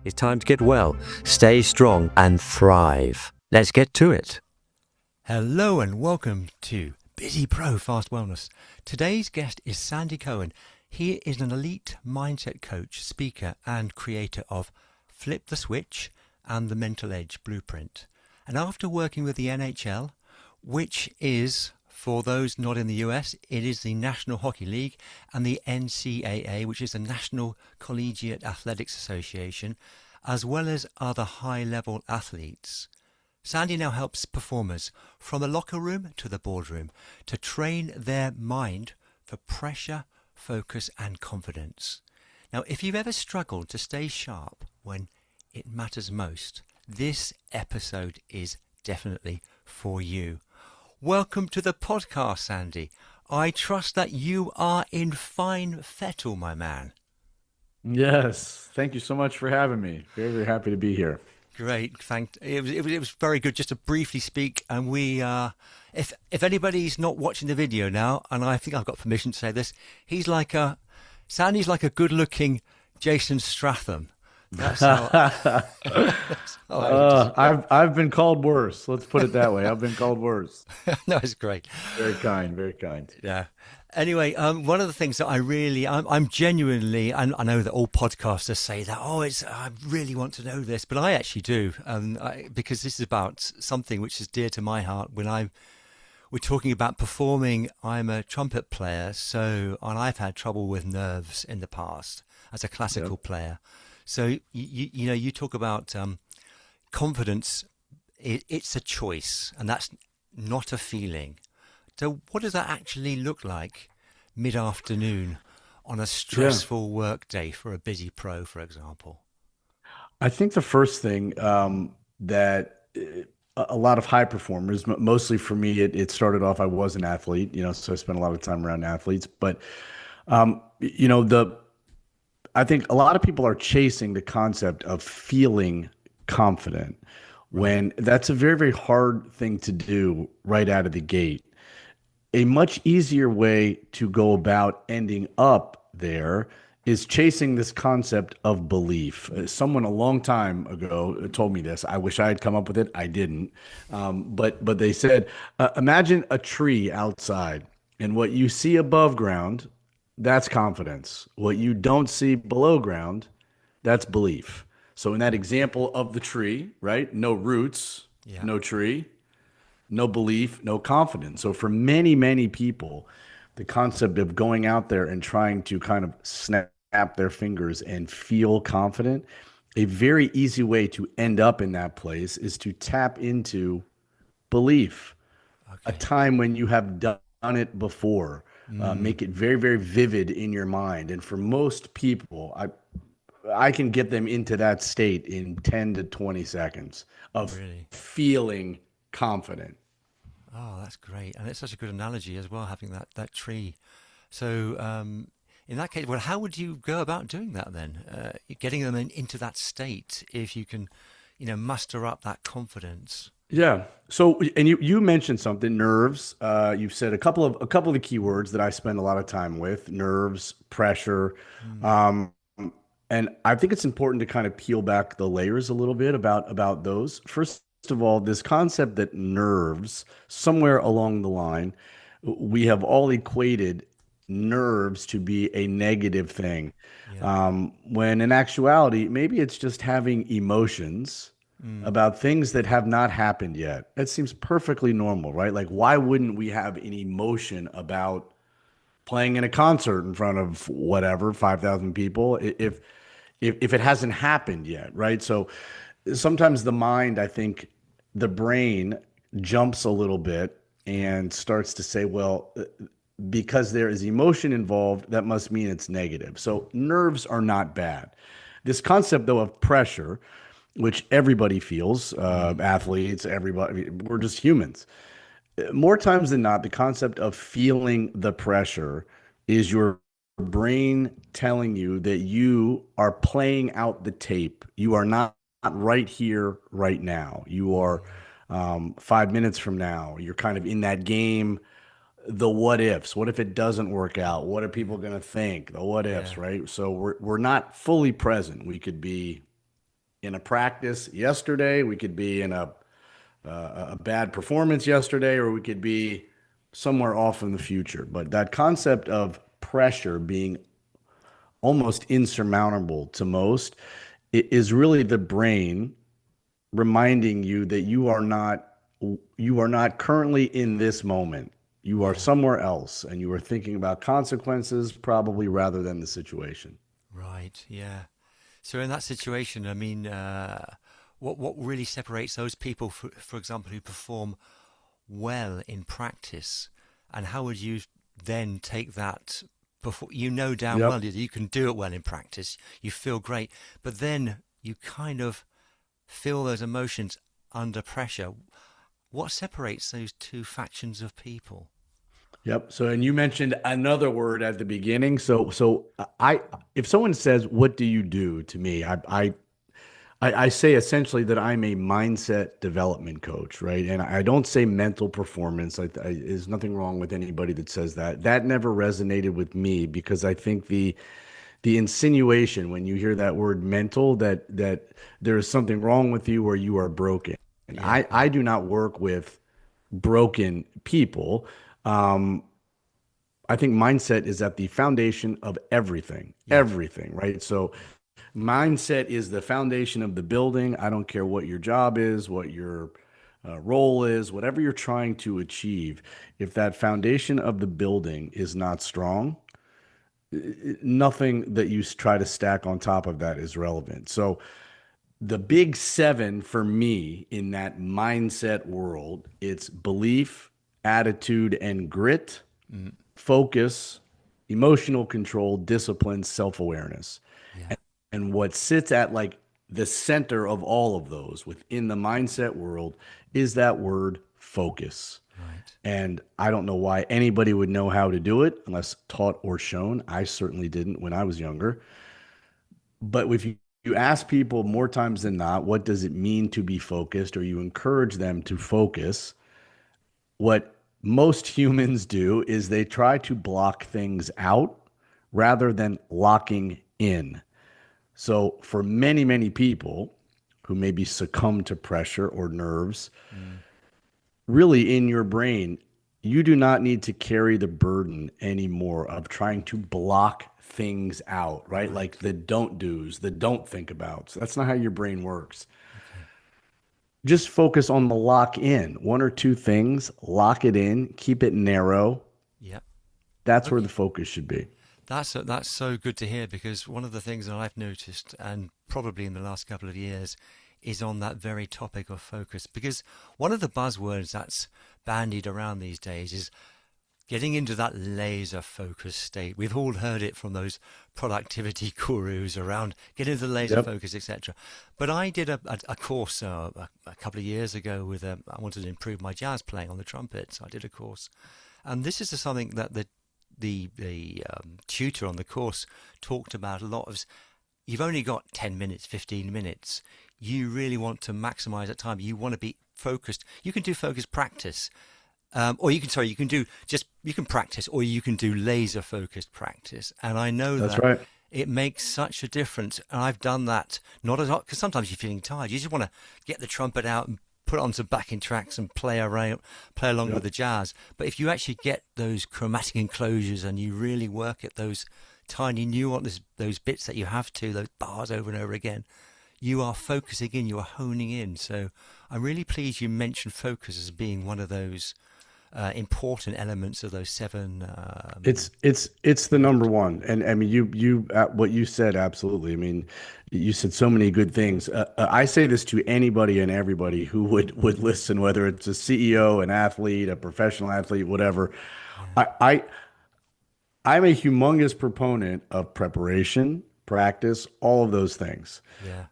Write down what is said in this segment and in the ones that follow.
It's time to get well, stay strong, and thrive. Let's get to it. Hello and welcome to Busy Pro Fast Wellness. Today's guest is Sandy Cohan. He is an elite mindset coach, speaker, and creator of Flip the Switch and the Mental Edge Blueprint. And after working with the NHL, which is, for those not in the US, it is the National Hockey League, and the NCAA, which is the National Collegiate Athletics Association, as well as other high-level athletes. Sandy now helps performers from the locker room to the boardroom to train their mind for pressure, focus, and confidence. Now, if you've ever struggled to stay sharp when it matters most, this episode is definitely for you. Welcome to the podcast, Sandy. I trust that you are in fine fettle, my man. Yes, thank you so much for having me. Very, very happy to be here. Great, thank. It was very good just to briefly speak, and if anybody's not watching the video now, and I think I've got permission to say this, Sandy's like a good-looking Jason Stratham. That's how. That's how I would describe. I've been called worse. Let's put it that way. I've been called worse. No, it's great. Very kind, very kind. Yeah. Anyway, one of the things that I'm genuinely, I know that all podcasters say that, I really want to know this, but I actually do, because this is about something which is dear to my heart. We're talking about performing. I'm a trumpet player, and I've had trouble with nerves in the past as a classical Yep. player. So you talk about confidence. It's a choice, and that's not a feeling. So what does that actually look like mid-afternoon on a Yeah. stressful work day for a busy pro, for example? I think the first thing that a lot of high performers, mostly for me, it started off, I was an athlete, so I spent a lot of time around athletes. But, the I think a lot of people are chasing the concept of feeling confident Right. when that's a very, very hard thing to do right out of the gate. A much easier way to go about ending up there is chasing this concept of belief. Someone a long time ago told me this. I wish I had come up with it. I didn't. But they said, imagine a tree outside, and what you see above ground, that's confidence. What you don't see below ground, that's belief. So in that example of the tree, right? No roots, Yeah. no tree, no belief, no confidence. So for many, many people, the concept of going out there and trying to kind of snap their fingers and feel confident, a very easy way to end up in that place is to tap into belief, a Okay. time when you have done it before. Mm, Make it very, very vivid in your mind. And for most people, I can get them into that state in 10 to 20 seconds of really. feeling confident. Oh, that's great. And it's such a good analogy as well, having that tree. So, in that case, well, how would you go about doing that then? Getting them into that state if you can, muster up that confidence. Yeah. So, and you mentioned something, nerves. You've said a couple of the keywords that I spend a lot of time with: nerves, pressure. Mm, Um, and I think it's important to kind of peel back the layers a little bit about those. First of all, this concept that nerves, somewhere along the line, we have all equated nerves to be a negative thing. yeah. When in actuality, maybe it's just having emotions Mm, about things that have not happened yet. That seems perfectly normal, right? Like, why wouldn't we have an emotion about playing in a concert in front of whatever 5,000 people if it hasn't happened yet, right? So sometimes the mind, I think, the brain jumps a little bit yeah. and starts to say, well, because there is emotion involved, that must mean it's negative. So nerves are not bad. This concept, though, of pressure, which everybody feels, Mm, athletes, everybody, we're just humans. More times than not, the concept of feeling the pressure is your brain telling you that you are playing out the tape. You are not right here, right now. You are mm, 5 minutes from now. You're kind of in that game, the what ifs. What if it doesn't work out? What are yeah. people going to think? The what Yeah. ifs, right? So we're not fully present. We could be in a practice yesterday, we could be in a bad performance yesterday, or we could be somewhere off in the future. But that concept of pressure being almost insurmountable to most is really the brain reminding you that you are not currently in this moment. You are Yeah. somewhere else, and you are thinking about consequences probably rather than the situation. Right. Yeah. So in that situation, I mean, what really separates those people, for example, who perform well in practice, and how would you then take that? Before you know damn well Yep. that you can do it well in practice, you feel great, but then you kind of feel those emotions under pressure. What separates those two factions of people? Yep. So, and you mentioned another word at the beginning. So if someone says, "What do you do?" to me, I say essentially that I'm a mindset development coach, right? And I don't say mental performance. There's nothing wrong with anybody that says that. That never resonated with me because I think the insinuation when you hear that word mental that there is something wrong with you or you are broken. And Yeah, I yeah, do not work with broken people. Um, I think mindset is at the foundation of yeah, everything, right? So mindset is the foundation of the building. I don't care what your job is, what your role is, whatever you're trying to achieve. If that foundation of the building is not strong, nothing that you try to stack on top of that is relevant. So the big seven for me in that mindset world, it's belief, attitude, and grit, mm, focus, emotional control, discipline, self-awareness. yeah, And what sits at like the center of all of those within the mindset world is that word focus. right. And I don't know why anybody would know how to do it unless taught or shown. I certainly didn't when I was younger. But if you ask people more times than not, what does it mean to be focused, or you encourage them to focus, what most humans do is they try to block things out rather than locking in. So, for many, many people who maybe succumb to pressure or nerves, Mm, really in your brain, you do not need to carry the burden anymore of trying to block things out, right? Like right. the don't do's, the don't think about. So that's not how your brain works. Okay. Just focus on the lock in, one or two things, lock it in, keep it narrow. Yeah. That's where the Okay. focus should be. That's so good to hear because one of the things that I've noticed, and probably in the last couple of years, is on that very topic of focus. Because one of the buzzwords that's bandied around these days is getting into that laser focus state. We've all heard it from those productivity gurus around get into the laser Yep. focus, etc. But I did a course a couple of years ago with I wanted to improve my jazz playing on the trumpet, so I did a course, and this is something that the tutor on the course talked about a lot. Of you've only got 10 minutes, 15 minutes. You really want to maximize that time. You want to be focused. You can do focus practice, or you can, sorry, you can do just, you can practice, or you can do laser focused practice. And I know That's that right. it makes such a difference. And I've done that not as because sometimes you're feeling tired. You just want to get the trumpet out and put on some backing tracks and play around, play along with Yep. the jazz. But if you actually get those chromatic enclosures and you really work at those tiny nuances, those bits that you have to, those bars over and over again, you are focusing in, you are honing in. So I'm really pleased you mentioned focus as being one of those important elements of those seven It's the number ingredients. one, and I mean you what you said absolutely. I mean, you said so many good things. I say this to anybody and everybody who would listen, whether it's a CEO, an athlete, a professional athlete, whatever. Yeah, I I'm a humongous proponent of preparation, practice, all of those things. yeah,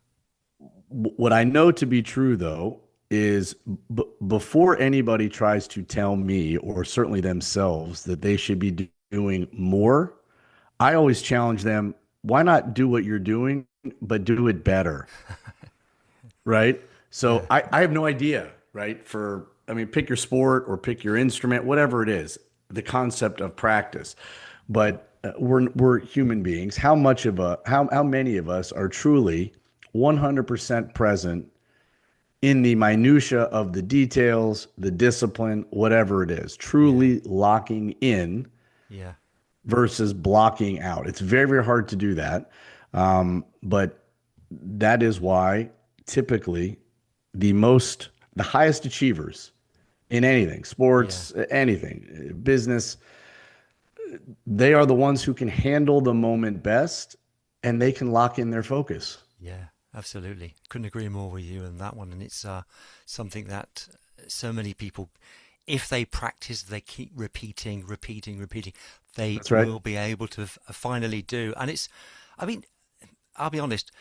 What I know to be true, though, is before anybody tries to tell me, or certainly themselves, that they should be doing more, I always challenge them, why not do what you're doing, but do it better? Right. yeah, So I have no idea, right? I mean, pick your sport or pick your instrument, whatever it is, the concept of practice. But we're human beings. How many of us are truly 100% present in the minutia of the details, the discipline, whatever it is, Yeah. truly locking in Yeah. versus blocking out. It's very, very hard to do that. But that is why typically the highest achievers in anything, Yeah. sports, anything, business, they are the ones who can handle the moment best and they can lock in their focus. Yeah, absolutely. Couldn't agree more with you on that one. And it's something that so many people, if they practice, they keep repeating, they That's right. will be able to finally do. And it's, I mean, I'll be honest.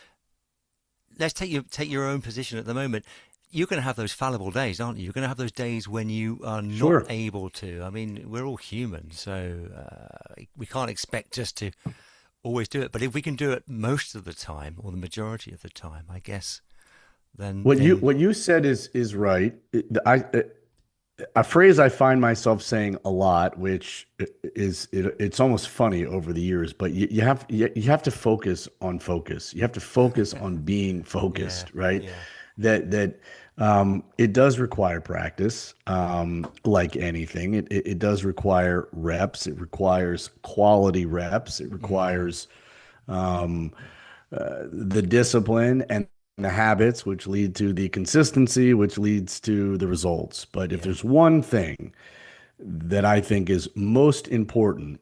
Let's take your own position at the moment. You're going to have those fallible days, aren't you? You're going to have those days when you are not Sure. able to. I mean, we're all human, so we can't expect just to always do it. But if we can do it most of the time, or the majority of the time, I guess, then What you said is right. A phrase I find myself saying a lot, which it's almost funny over the years, but you have to focus on focus. You have to focus on being yeah, focused, right? yeah, It does require practice, like anything. It does require reps. It requires quality reps. It mm, requires the discipline and the habits, which lead to the consistency, which leads to the results. But if yeah, there's one thing that I think is most important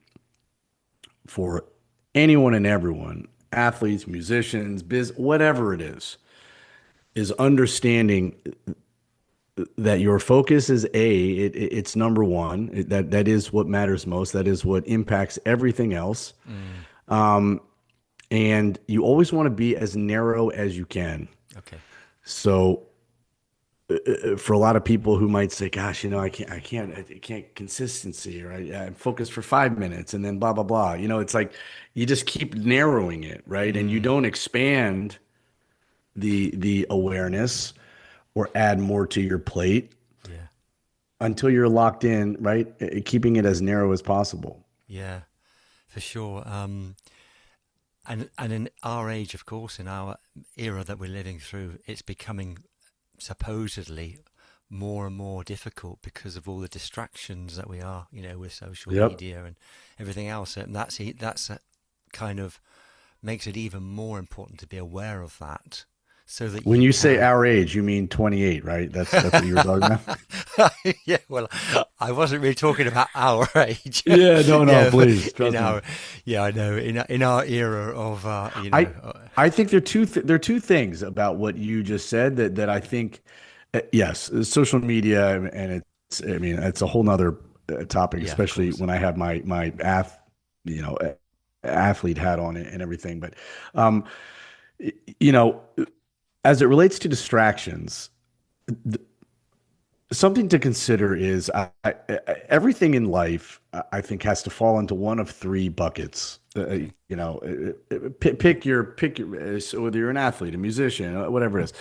for anyone and everyone, athletes, musicians, whatever it is understanding that your focus is it's number one. That is what matters most. That is what impacts everything else. mm, And you always want to be as narrow as you can. okay, So for a lot of people who might say, "Gosh, I can't consistency," or I'm focused for 5 minutes and then blah blah blah. It's like you just keep narrowing it, right? And you mm, don't expand the awareness or add more to your plate yeah, until you're locked in, right? Keeping it as narrow as possible. yeah, for sure. And in our age, of course, in our era that we're living through, it's becoming supposedly more and more difficult because of all the distractions that we are, with social Yep. media and everything else. And that's kind of makes it even more important to be aware of that, so that When you you say can. our age, you mean 28, right? That's what you were talking about. Yeah, well, I wasn't really talking about our age. Yeah, no, no, Yeah, but please in trust me. our, yeah, I know, in our era of, I I think there are two things about what you just said that I think yes, social media and it's I mean it's a whole nother topic, yeah, of especially course, when I have my you know athlete hat on it and everything. But um, you know, as it relates to distractions, something to consider is everything in life, I think, has to fall into one of three buckets. okay, Pick your so whether you're an athlete, a musician, whatever it is.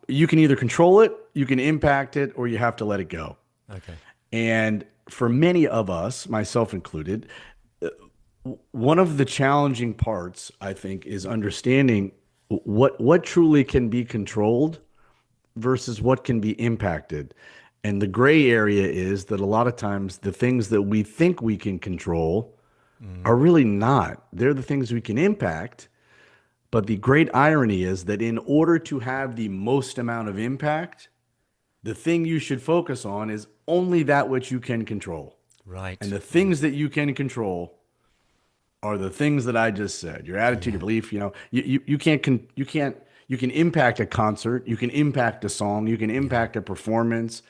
You can either control it, you can impact it, or you have to let it go. okay, And for many of us, myself included, one of the challenging parts, I think, is understanding what truly can be controlled versus what can be impacted. And the gray area is that a lot of times the things that we think we can control mm, are really not. They're the things we can impact. But the great irony is that in order to have the most amount of impact, the thing you should focus on is only that which you can control. And right, the yeah, things that you can control are the things that I just said. Your attitude, your yeah, belief, you can't you can impact a concert, you can impact a song, you can yeah, impact a performance,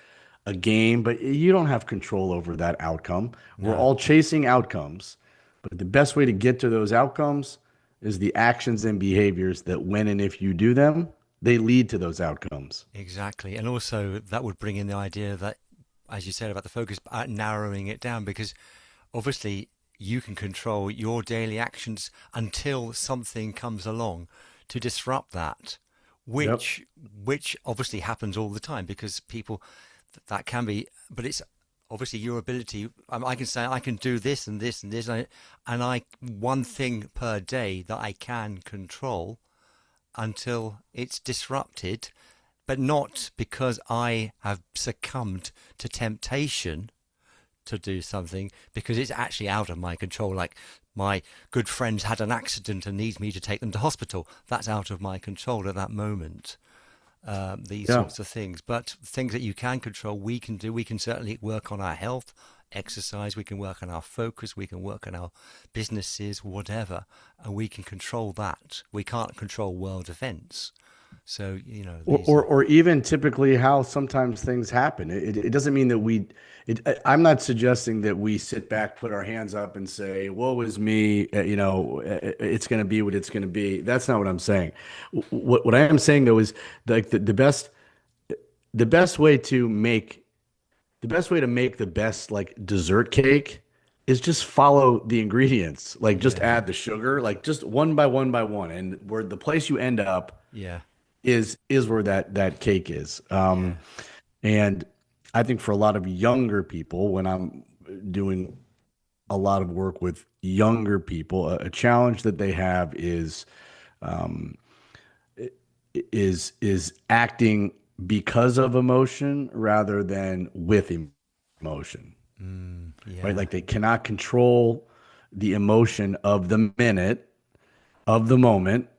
a game, but you don't have control over that outcome. We're no, all chasing outcomes, but the best way to get to those outcomes is the actions and behaviors that when and if you do them, they lead to those outcomes. exactly. And also that would bring in the idea that, as you said about the focus, narrowing it down, because obviously you can control your daily actions until something comes along to disrupt that, Yep. which obviously happens all the time, because people, that can be, but it's obviously your ability. I can say I can do this and this and this, and I one thing per day that I can control, until it's disrupted, but not because I have succumbed to temptation to do something, because it's actually out of my control. Like my good friends had an accident and needs me to take them to hospital. That's out of my control at that moment. These Yeah. sorts of things. But things that you can control, we can do. We can certainly work on our health, exercise, we can work on our focus, we can work on our businesses, whatever, and we can control that. We can't control world events. So, these are, Or even typically how sometimes things happen. It doesn't mean that I'm not suggesting that we sit back, put our hands up and say, woe is me, it's going to be what it's going to be. That's not what I'm saying. What I am saying though is like the best way to make the best like dessert cake is just follow the ingredients. Like just yeah, add the sugar, like just one by one by one. And where the place you end up yeah, is where that cake is. yeah, And I think for a lot of younger people, when I'm doing a lot of work with younger people, a challenge that they have is acting because of emotion rather than with emotion, right? yeah, Like they cannot control the emotion of the minute, of the moment,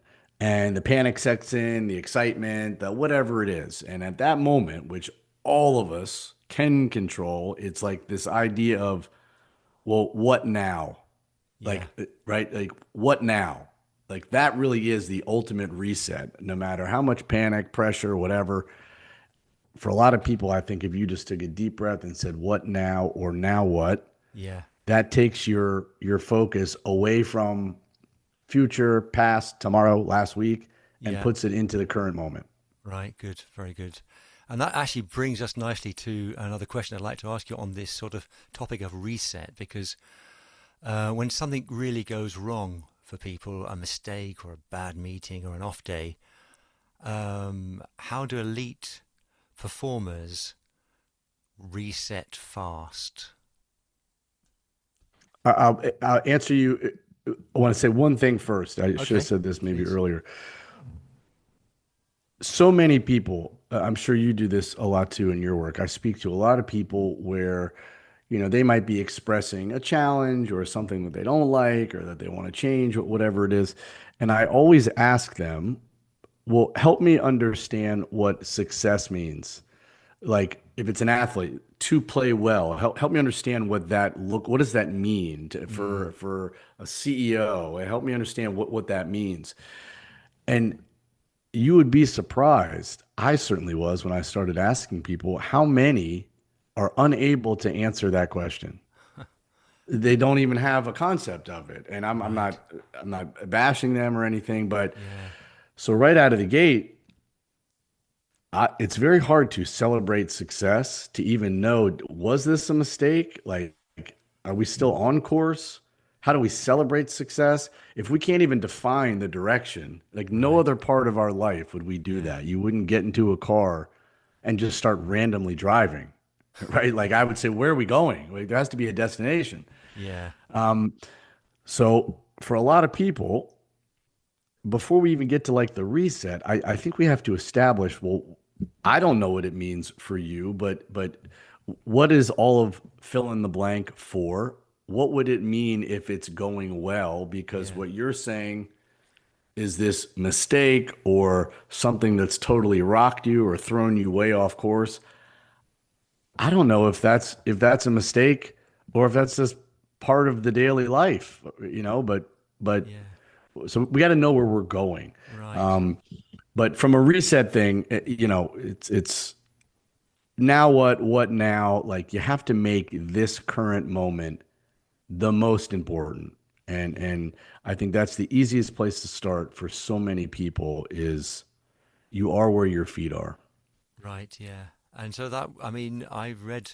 and the panic sets in, the excitement, the whatever it is. And at that moment, which all of us can control, it's like this idea of, well, what now? yeah, Like, right? Like, what now? Like, that really is the ultimate reset, no matter how much panic, pressure, whatever. For a lot of people, I think if you just took a deep breath and said, what now or now what, yeah, that takes your focus away from future, past, tomorrow, last week, and yeah. puts it into the current moment. Right, good, very good. And that actually brings us nicely to another question I'd like to ask you on this sort of topic of reset, because when something really goes wrong for people, a mistake or a bad meeting or an off day, how do elite performers reset fast? I'll answer you. I want to say one thing first. I should have Okay, said this maybe please. earlier. So many people, I'm sure you do this a lot too in your work. I speak to a lot of people where, they might be expressing a challenge or something that they don't like or that they want to change, whatever it is. And I always ask them, well, help me understand what success means. Like if it's an athlete to play well, help me understand what does that mean Mm, for a CEO? Help me understand what that means. And you would be surprised. I certainly was when I started asking people how many are unable to answer that question. They don't even have a concept of it. And right. I'm not bashing them or anything, but Yeah. so right out of the gate, it's very hard to celebrate success, to even know, was this a mistake? Like, are we still on course? How do we celebrate success? If we can't even define the direction, like no Right. other part of our life would we do Yeah. that. You wouldn't get into a car and just start randomly driving, right? Like I would say, where are we going? Like there has to be a destination. Yeah. So for a lot of people, before we even get to like the reset, I think we have to establish, well, I don't know what it means for you, but what is all of fill in the blank for? What would it mean if it's going well? Because Yeah. what you're saying is this mistake or something that's totally rocked you or thrown you way off course. I don't know if that's a mistake or if that's just part of the daily life, but Yeah. so we got to know where we're going. Right. Um, but from a reset thing, it's now what now? Like you have to make this current moment the most important. Yeah. And I think that's the easiest place to start for so many people is you are where your feet are. Right. Yeah. And so that, I mean, I've read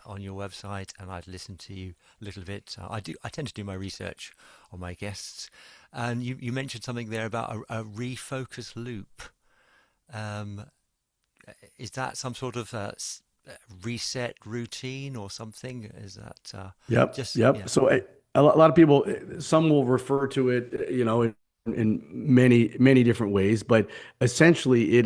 on your website and I've listened to you a little bit. I tend to do my research on my guests. And you mentioned something there about a refocus loop. Um, is that some sort of reset routine or something? Is that Yep, just, yep. yeah. So a lot of people, some will refer to it, in in many different ways, but essentially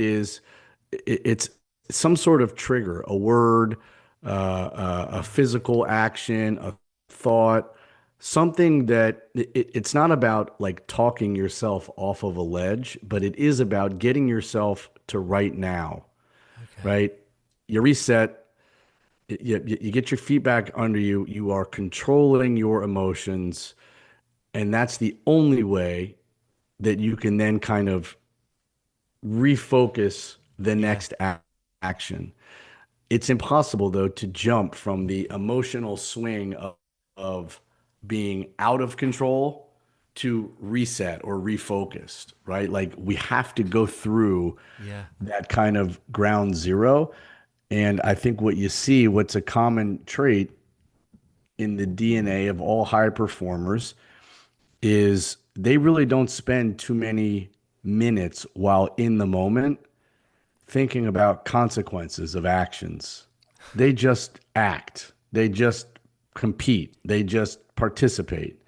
it's some sort of trigger, a word, a physical action, a thought, something that it's not about like talking yourself off of a ledge, but it is about getting yourself to right now, Okay. right? You reset, you get your feet back under you, you are controlling your emotions, and that's the only way that you can then kind of refocus the Yeah. next action. It's impossible, though, to jump from the emotional swing of being out of control to reset or refocused, right? Like we have to go through Yeah. that kind of ground zero. And I think what you see, what's a common trait in the DNA of all high performers is they really don't spend too many minutes while in the moment thinking about consequences of actions. They just act. They just compete. They just participate.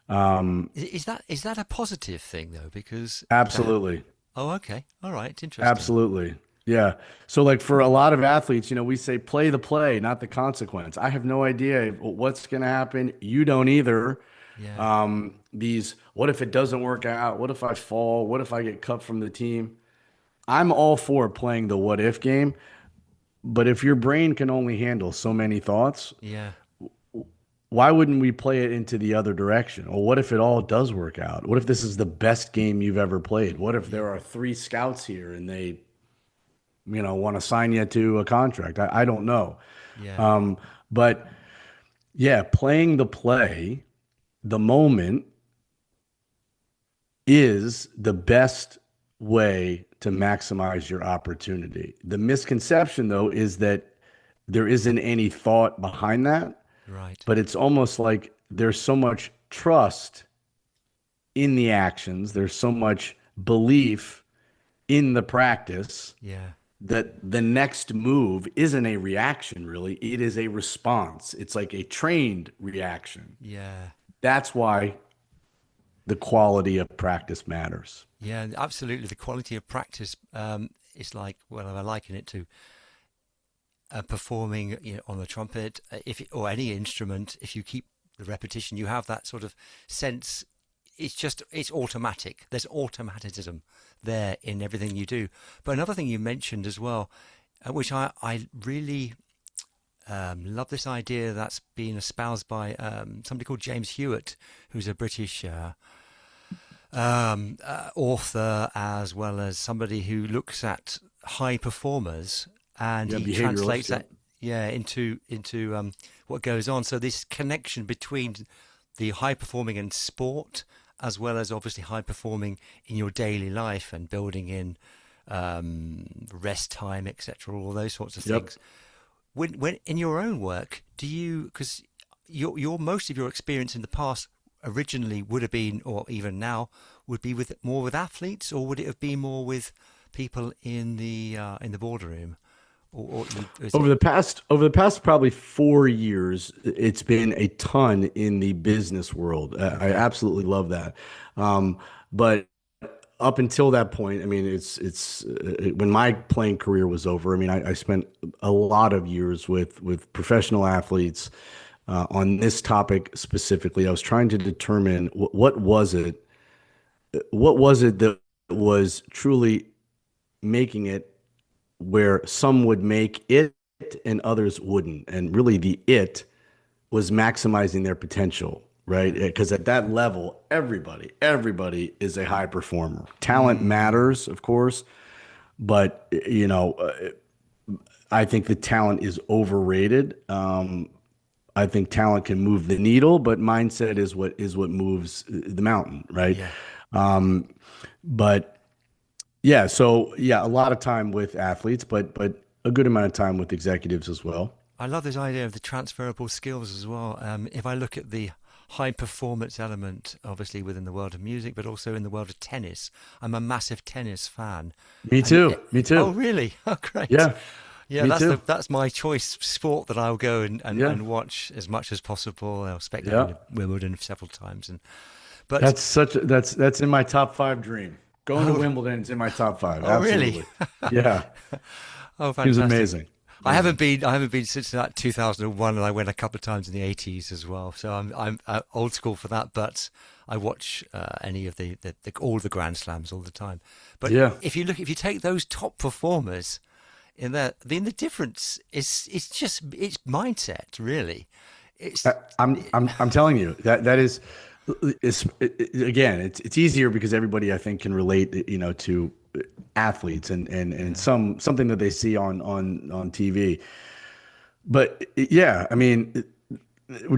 Is that a positive thing though? Because Absolutely. oh, okay, all right, interesting. Absolutely. Yeah. So, like for a lot of athletes, we say play the play, not the consequence. I have no idea what's going to happen. You don't either. Yeah. What if it doesn't work out? What if I fall? What if I get cut from the team? I'm all for playing the what if game, but if your brain can only handle so many thoughts, Yeah. why wouldn't we play it into the other direction? Well, what if it all does work out? What if this is the best game you've ever played? What if Yeah. there are three scouts here and they, want to sign you to a contract? I don't know. Yeah. But yeah, playing the play, the moment is the best way to maximize your opportunity. The misconception, though, is that there isn't any thought behind that, Right. but it's almost like there's so much trust in the actions, there's so much belief in the practice Yeah. that the next move isn't a reaction, really. It is a response. It's like a trained reaction. Yeah. That's why the quality of practice matters. Yeah. Absolutely. The quality of practice is like, well, I liken it to performing, on the trumpet, or any instrument. If you keep the repetition, you have that sort of sense. It's automatic. There's automatism there in everything you do. But another thing you mentioned as well, which I really love, this idea that's been espoused by somebody called James Hewitt, who's a British author, as well as somebody who looks at high performers, and Yeah, he behavioralist. translates Yep. that, yeah, into what goes on. So this connection between the high performing in sport, as well as obviously high performing in your daily life and building in rest time, etc., all those sorts of Yep. things. When in your own work, do you, because your most of your experience in the past originally would have been, or even now would be, with more with athletes, or would it have been more with people in the boardroom, or is it? Over the past probably 4 years, it's been a ton in the business world. I Okay. absolutely love that. But up until that point, I mean, it's when my playing career was over. I mean, I spent a lot of years with professional athletes on this topic specifically. I was trying to determine what was it that was truly making it where some would make it and others wouldn't. And really, the it was maximizing their potential, right? Yeah. Because at that level, everybody is a high performer. Talent Mm, matters, of course, but I think the talent is overrated. I think talent can move the needle, but mindset is what moves the mountain, right? yeah. But yeah, so yeah, a lot of time with athletes, but a good amount of time with executives as well. I love this idea of the transferable skills as well. If I look at the high performance element, obviously within the world of music, but also in the world of tennis, I'm a massive tennis fan. Me And too. Me oh, too. really? Oh, great. Yeah, Yeah, me too. that's my choice sport that I'll go and, and, Yeah, and watch as much as possible. I've spectated yeah. Wimbledon several times, But that's in my top five dream. Going to oh, Wimbledon is in my top five. oh really? Absolutely. Yeah. Oh, Seems fantastic. amazing. I haven't Amazing. been. I haven't been since that 2001, and I went a couple of times in the 80s as well. So I'm old school for that. But I watch any of the all the Grand Slams all the time. But Yeah. if you take those top performers in there, the difference is it's just it's mindset really. It's I'm telling you that again, it's easier because everybody I think can relate, to athletes and yeah, something that they see on TV. But yeah, I mean,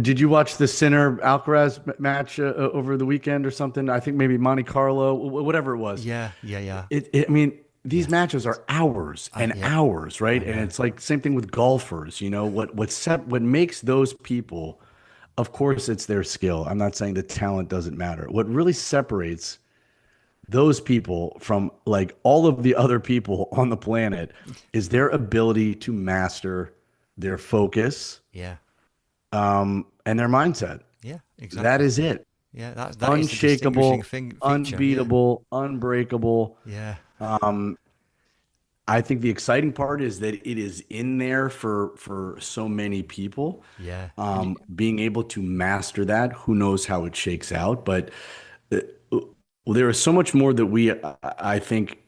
did you watch the Sinner Alcaraz match over the weekend or something? I think maybe Monte Carlo, whatever it was. yeah. I mean, these Yes, matches are hours and yeah, hours, right? I And know. it's like same thing with golfers. What makes those people, of course, it's their skill. I'm not saying the talent doesn't matter. What really separates those people from like all of the other people on the planet is their ability to master their focus, Yeah, and their mindset. yeah, That exactly. is it. Yeah, that is the distinguishing Unshakable, thing feature. Yeah, unbeatable, unbreakable. yeah, I think the exciting part is that it is in there for so many people. yeah. And Being able to master that, who knows how it shakes out, but uh, there is so much more that I think,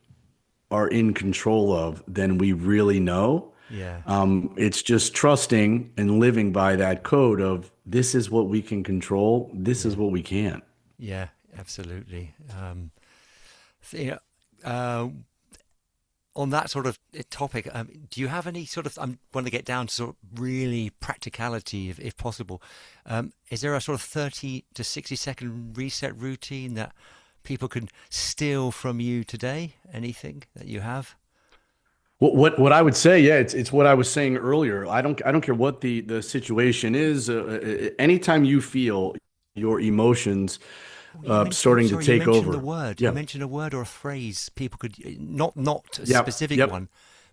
are in control of than we really know. yeah, It's just trusting and living by that code of this is what we can control, this is yeah, what we can't. yeah, absolutely. You know, uh, on that sort of topic, do you have any sort of? I want to get down to sort of really practicality, if possible. Is there a sort of 30 to 60 second reset routine that people can steal from you today? Anything that you have? What I would say, yeah, it's what I was saying earlier. I don't care what the situation is. Anytime you feel your emotions Oh, you mentioned, starting to sorry, you take mentioned the over, word. You yeah, mentioned a word or a phrase people could, not a yep, specific yep, one,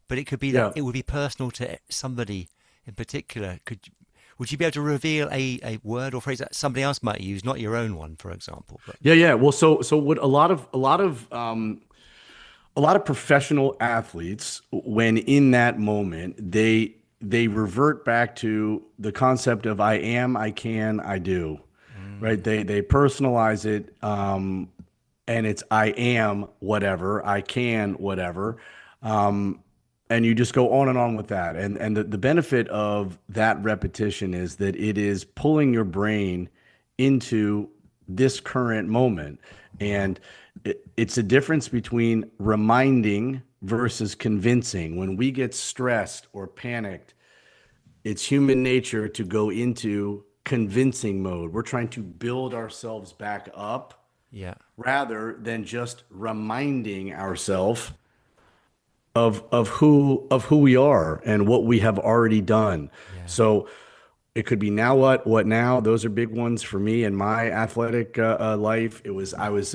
but it could be that yeah. it would be personal to somebody in particular. Would you be able to reveal a word or phrase that somebody else might use, not your own one, for example? But Yeah, yeah. Well, so what a lot of professional athletes, when in that moment, they revert back to the concept of I am, I can, I do, right? mm, They personalize it, and it's I am whatever, I can whatever, and you just go on and on with that. And the benefit of that repetition is that it is pulling your brain into this current moment. wow, And it's a difference between reminding versus convincing. When we get stressed or panicked, it's human nature to go into convincing mode. We're trying to build ourselves back up yeah, rather than just reminding ourselves of who we are and what we have already done. yeah, So it could be now what now. Those are big ones for me in my athletic life. I was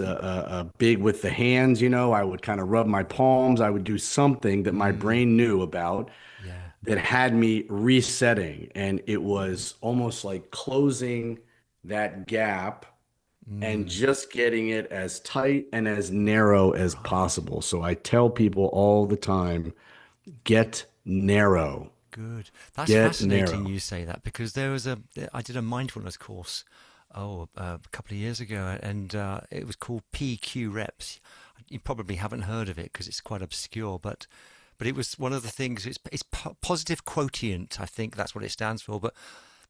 big with the hands. I would kind of rub my palms. I would do something that my mm, brain knew about yeah, that had me resetting, and it was almost like closing that gap and mm, just getting it as tight and as narrow as right. possible. So I tell people all the time, get narrow, Good. That's get fascinating narrow. you say that because I did a mindfulness course, a couple of years ago, and it was called PQ reps. You probably haven't heard of it because it's quite obscure, but it was one of the things. It's positive quotient. I think that's what it stands for. But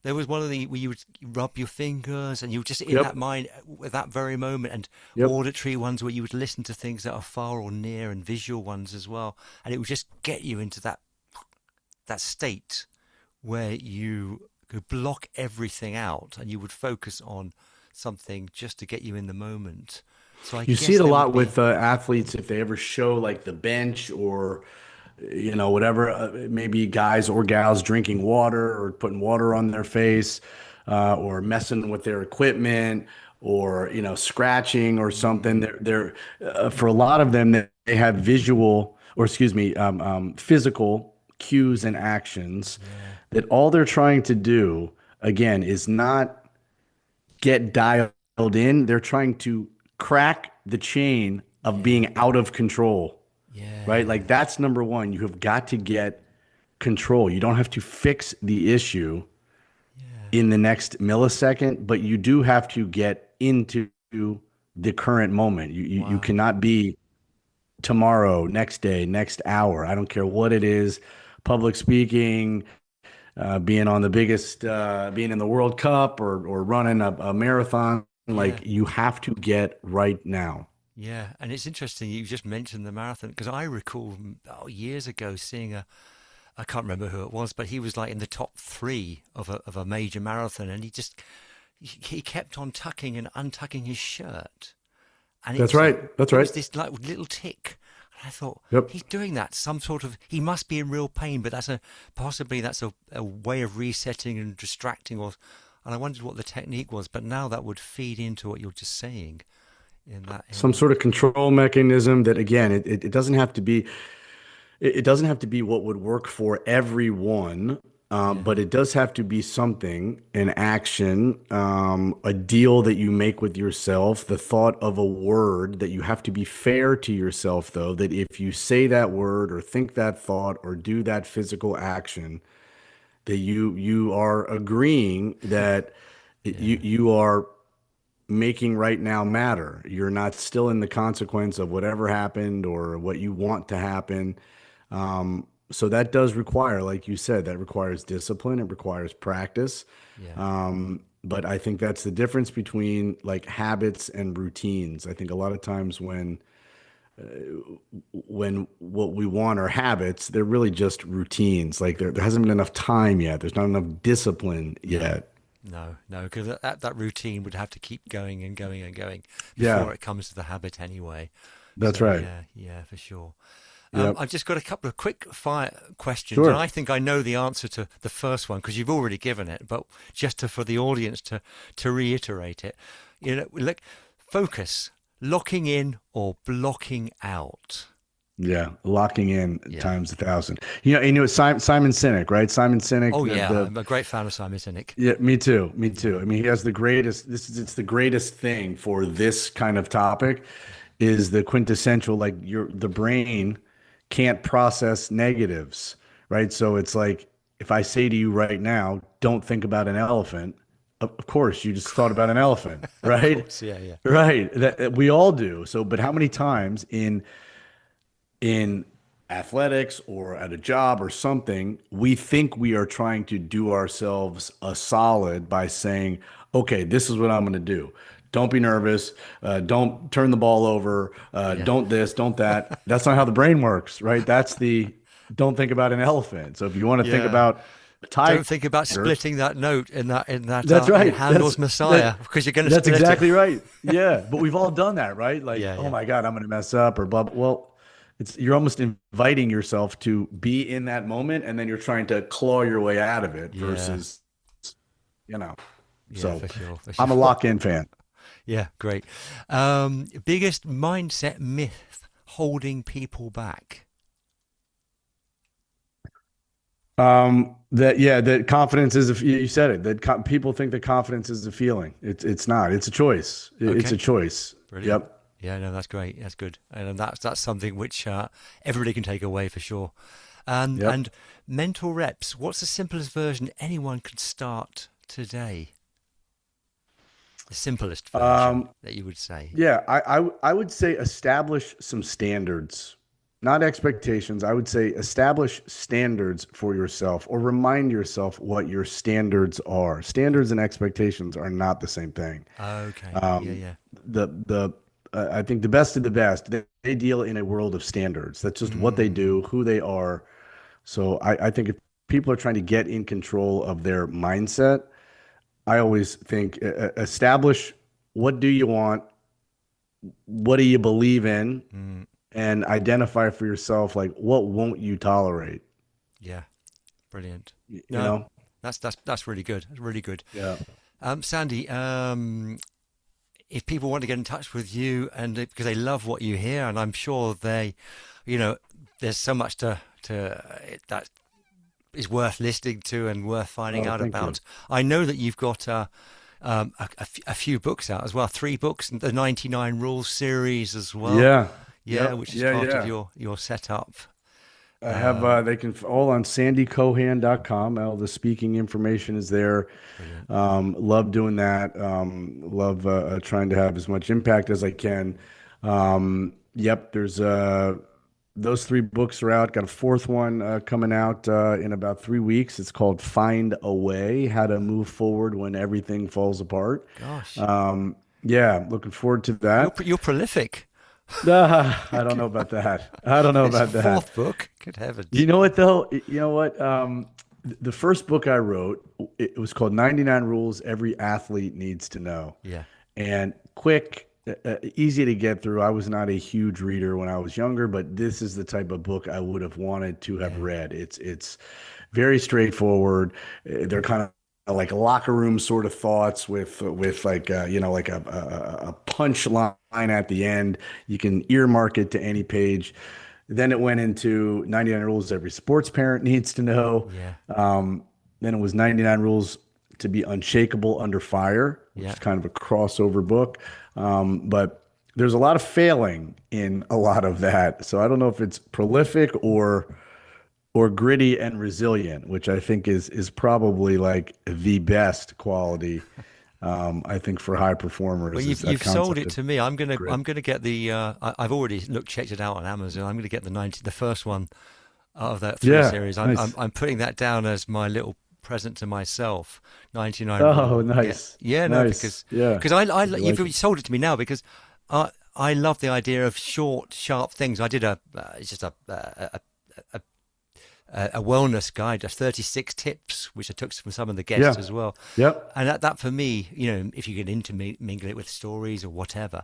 there was one of the where you would rub your fingers and you were just in that Yep, mind at that very moment, and yep. auditory ones where you would listen to things that are far or near, and visual ones as well, and it would just get you into that state where you could block everything out and you would focus on something just to get you in the moment. So I You see guess it a there would lot be, with athletes if they ever show like the bench or whatever, maybe guys or gals drinking water or putting water on their face, or messing with their equipment, or scratching or something. mm, For a lot of them, they have visual, or excuse me, physical cues and yeah, actions yeah, that all they're trying to do again is not get dialed in. They're trying to crack the chain of Yeah. being out of control, right? Yeah. Like that's number one. You have got to get control. You don't have to fix the issue Yeah. in the next millisecond, but you do have to get into the current moment. You Wow. cannot be tomorrow, next day, next hour. I don't care what it is. Public speaking, being on the biggest, being in the World Cup or running a marathon. Yeah. Like you have to get right now. Yeah. And it's interesting you just mentioned the marathon because I recall years ago seeing I can't remember who it was, but he was like in the top three of a major marathon, and he kept on tucking and untucking his shirt, and it That's was like right. That's it right. was this like little tick. And I thought Yep. he's doing that some sort of he must be in real pain, but possibly that's a way of resetting and distracting, or and I wondered what the technique was, but now that would feed into what you're just saying in Some that sort of control mechanism that, again, it doesn't have to be. It doesn't have to be what would work for everyone, yeah but it does have to be something, an action, a deal that you make with yourself, the thought of a word that you have to be fair to yourself, though, that if you say that word or think that thought or do that physical action, that you are agreeing that yeah you are making right now matter. You're not still in the consequence of whatever happened or what you want to happen. So that does require, like you said, that requires discipline. It requires practice. yeah But I think that's the difference between like habits and routines. I think a lot of times when what we want are habits, they're really just routines. Like there hasn't been enough time yet. There's not enough discipline no. yet. No, because that routine would have to keep going and going and going Yeah, before it comes to the habit anyway. that's So right. yeah, for sure. Yep. I've just got a couple of quick fire questions, and Sure. I think I know the answer to the first one because you've already given it, but for the audience to reiterate it, look, focus, locking in or blocking out. Yeah, locking in Yeah. times 1,000. Simon Sinek, right? Simon Sinek, Oh yeah, the I'm a great fan of Simon Sinek. yeah, me too, me too. Yeah. I mean, he has the greatest. It's the greatest thing for this kind of topic, is the quintessential like the brain can't process negatives, right? So it's like if I say to you right now, don't think about an elephant. Of course, you just thought about an elephant, Of right? course, yeah, yeah, Right. That we all do. So, but how many times in athletics or at a job or something, we think we are trying to do ourselves a solid by saying, okay, this is what I'm going to do. Don't be nervous. Don't turn the ball over. yeah, Don't this, don't that. That's not how the brain works, right? That's the don't think about an elephant. So if you want to think yeah. about a Don't tiger, think about splitting that note in that that's in right. Handel's Messiah because you're going to That's split it. exactly right. Yeah, but we've all done that, right? Like, Yeah, oh yeah, my God, I'm going to mess up or blah. Well, you're almost inviting yourself to be in that moment, and then you're trying to claw your way out of it yeah, versus, you know. yeah, So for sure, for I'm a sure. lock-in fan. Yeah, great. Biggest mindset myth holding people back. That yeah, that confidence is a, you said it. That people think that confidence is a feeling. It's not. It's a choice. It's a Okay, choice. brilliant. Yep. Yeah, no, that's great. That's good, and that's something which everybody can take away for sure. Yep. And mental reps. What's the simplest version anyone could start today? The simplest version Um, that you would say. Yeah, I would say establish some standards, not expectations. I would say establish standards for yourself or remind yourself what your standards are. Standards and expectations are not the same thing. Okay. Yeah, Um, yeah. the I think the best of the best, they deal in a world of standards. That's just what they Mm, do, who they are. So I think if people are trying to get in control of their mindset, I always think establish what do you want, what do you believe in, mm, and identify for yourself like what won't you tolerate. yeah. Brilliant. You No, know? that's really good. That's really good. Yeah. Sandy, if people want to get in touch with you because they love what you hear, and I'm sure you know, there's so much that is worth listening to and worth finding Oh, out thank you. about. I know that you've got a few books out as well. 3 books, the 99 Rules series as well. Yeah. Yeah, Yep. which is Yeah. part of Yeah. your setup. I have they can all on sandycohan.com. All the speaking information is there. Brilliant. Love doing that. Love trying to have as much impact as I can. Yep, there's those 3 books are out. Got a 4th one coming out in about 3 weeks. It's called Find a Way: How to Move Forward When Everything Falls Apart. Gosh, Yeah, looking forward to that. you're prolific. I don't know about that. I don't know It's about that. 4th book. Good heavens. You know what though? You know what? The first book I wrote, it was called 99 Rules Every Athlete Needs to Know. Yeah. And quick, easy to get through. I was not a huge reader when I was younger, but this is the type of book I would have wanted to have read. It's very straightforward. They're kind of like locker room sort of thoughts with like like a punch line at the end. You can earmark it to any page. Then it went into 99 rules every sports parent needs to know. Yeah. Then it was 99 rules to be unshakable under fire, which is kind of a crossover book. But there's a lot of failing in a lot of that. So I don't know if it's prolific or gritty and resilient, which I think is probably like the best quality. I think for high performers. Well, is that you've sold it concept to of me. I'm gonna grit. get the. I've already checked it out on Amazon. I'm gonna get the first one of that 3 Yeah, series. nice. I'm putting that down as my little present to myself. 99 Oh, Rules. Yeah, nice. yeah, no, Nice. Yeah. because Hope you you've like it. sold it to me now because I love the idea of short, sharp things. I did it's just a wellness guide of 36 tips, which I took from some of the guests Yeah. as well. Yep. And that for me, if you can intermingle it with stories or whatever,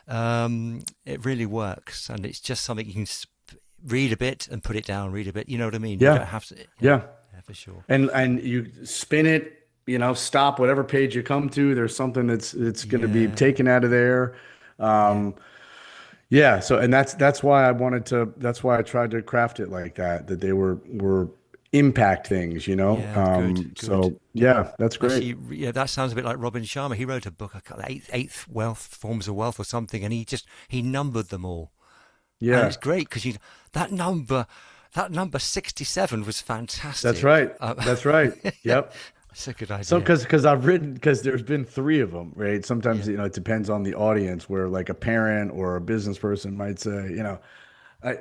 it really works. And it's just something you can read a bit and put it down, read a bit. You know what I mean? You Yeah. don't have to. Yeah. Yeah, for sure. And you spin it, stop whatever page you come to. There's something that's going to be Yeah, taken out of there. yeah, Yeah. So, and that's why that's why I tried to craft it like that they were impact things. yeah. Good, good. So yeah, that's great. Actually, yeah, that sounds a bit like Robin Sharma. He wrote a book, eighth wealth forms of wealth or something, and he numbered them all. And Yeah, it's great because that number that number 67 was that's fantastic. right. That's right. Yep. That's a good So, idea. because there's been 3 of them, right? Sometimes, Yeah. it depends on the audience where like a parent or a business person might say, I,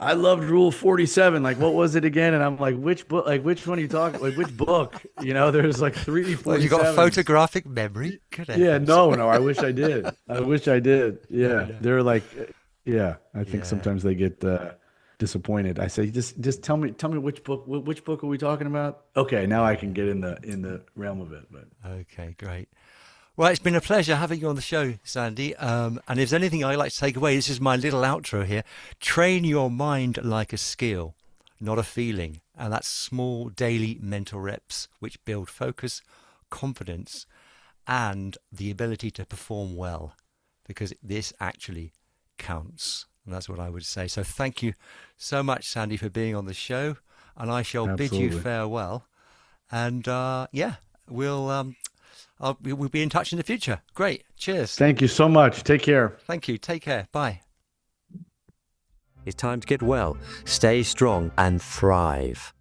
I loved Rule 47. Like, what was it again? And I'm like, which book? Like, which one are you talking? Like, which book? There's like 3 Well, you got a 47s. photographic memory. Good Yeah, heavens. no. I wish I did. I wish I did. I Yeah, know. they're like, yeah. I think Yeah. sometimes they get disappointed. I say, just tell me which book. Which book are we talking about? Okay, now I can get in the realm of it. But Okay, great. Well, it's been a pleasure having you on the show, Sandy. And if there's anything I'd like to take away, this is my little outro here. Train your mind like a skill, not a feeling. And that's small daily mental reps which build focus, confidence, and the ability to perform well, because this actually counts. And that's what I would say. So thank you so much, Sandy, for being on the show. And I shall bid you absolutely. farewell. And yeah, we'll be in touch in the future. Great. Cheers. Thank you so much. Take care. Thank you. Take care. Bye. It's time to get well, stay strong, and thrive.